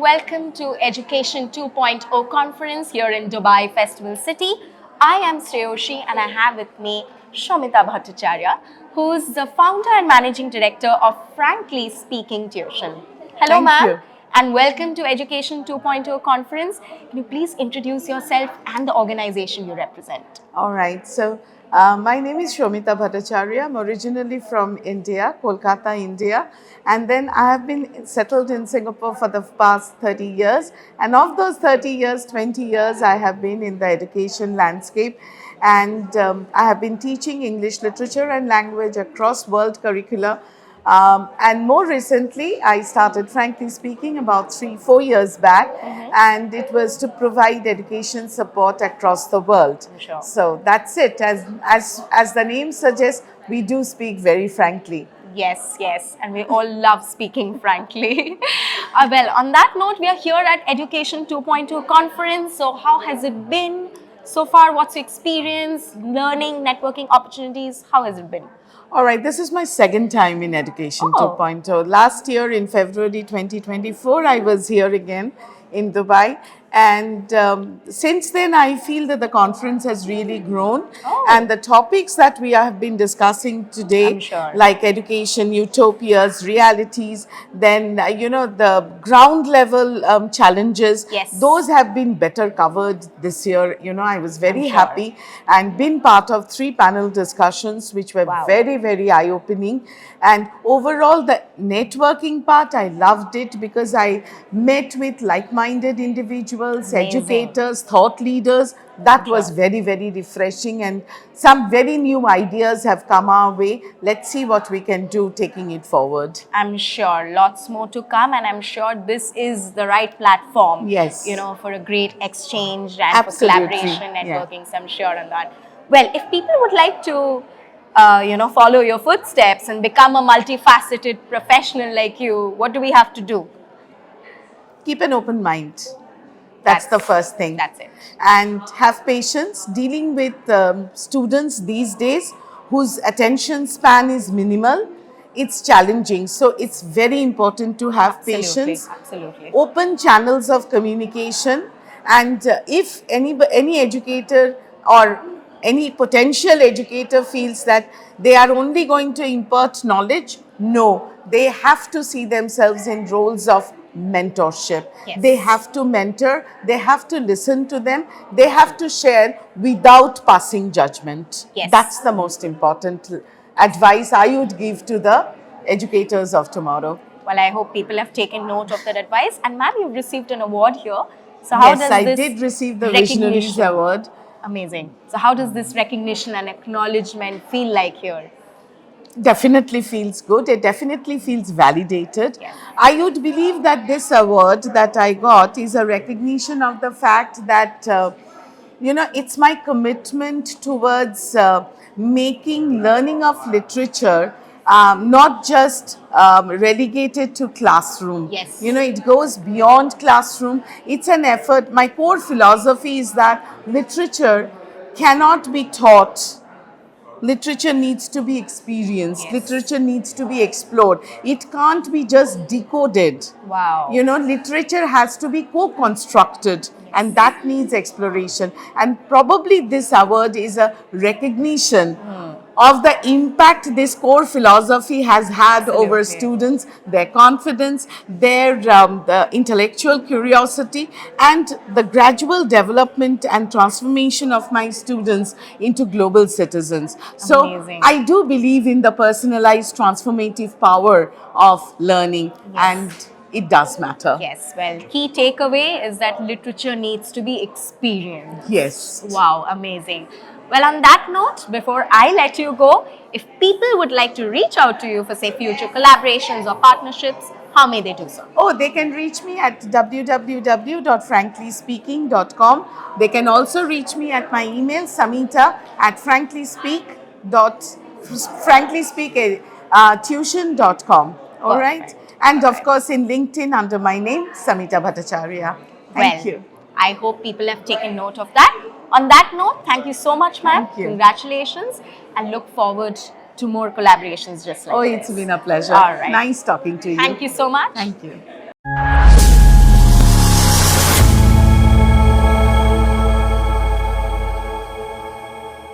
welcome to Education 2.0 conference here in Dubai Festival City. I am Shreyoshi and I have with me Shomita Bhattacharya, who is the founder and managing director of Frankly Speaking Tuition. Hello ma'am and welcome to Education 2.0 conference. Can you please introduce yourself and the organization you represent? All right, so my name is Shomita Bhattacharya. I'm originally from India, Kolkata, India. And then I have been settled in Singapore for the past 30 years. And of those 30 years, 20 years, I have been in the education landscape. And I have been teaching English literature and language across world curricula. And more recently, I started Frankly Speaking about 3-4 years back, and it was to provide education support across the world. Sure. So that's it. As the name suggests, we do speak very frankly. Yes, and we all love speaking frankly. Well, on that note, we are here at Education 2.0 conference. So how has it been so far? What's your experience, learning, networking opportunities? How has it been? All right, this is my second time in Education 2.0. Last year in February 2024, I was here again in Dubai. And since then, I feel that the conference has really grown. And the topics that we have been discussing today, like education, utopias, realities, then, the ground level challenges, those have been better covered this year. I was very happy and been part of 3 panel discussions, which were very, very eye-opening. And overall, the networking part, I loved it because I met with like-minded individuals, educators, thought leaders. That was very, very refreshing, and some very new ideas have come our way. Let's see what we can do taking it forward. I'm sure lots more to come, and I'm sure this is the right platform. Yes. For a great exchange and for collaboration, networking. So I'm sure on that. Well, if people would like to follow your footsteps and become a multifaceted professional like you, what do we have to do? Keep an open mind. That's the first thing. That's it. And have patience dealing with students these days whose attention span is minimal. It's challenging. So it's very important to have patience. Absolutely. Open channels of communication. And if any educator or any potential educator feels that they are only going to impart knowledge, no, they have to see themselves in roles of mentorship. They have to mentor, they have to listen to them, they have to share without passing judgment. That's the most important advice I would give to the educators of tomorrow. Well, I hope people have taken note of that advice. And ma'am, you've received an award here. So how does I did receive the Visionaries Award. Amazing. So how does this recognition and acknowledgement feel like here? Definitely feels good. It definitely feels validated. I would believe that this award that I got is a recognition of the fact that, it's my commitment towards making learning of literature not just relegated to classroom. It goes beyond classroom. It's an effort. My core philosophy is that literature cannot be taught. Literature needs to be experienced. Literature needs to be explored. It can't be just decoded. Literature has to be co-constructed, and that needs exploration. And probably this award is a recognition of the impact this core philosophy has had over students, their confidence, their the intellectual curiosity, and the gradual development and transformation of my students into global citizens. So I do believe in the personalized transformative power of learning, and it does matter. Well, key takeaway is that literature needs to be experienced. Wow, amazing. Well, on that note, before I let you go, if people would like to reach out to you for, say, future collaborations or partnerships, how may they do so? They can reach me at www.franklyspeaking.com. They can also reach me at my email, samita@franklyspeaking.tuition.com. All right? And of course, in LinkedIn under my name, Samita Bhattacharya. Thank you. I hope people have taken note of that. On that note, thank you so much, ma'am. Congratulations, and look forward to more collaborations just like this. It's been a pleasure. All right. Nice talking to you. Thank you so much. Thank you.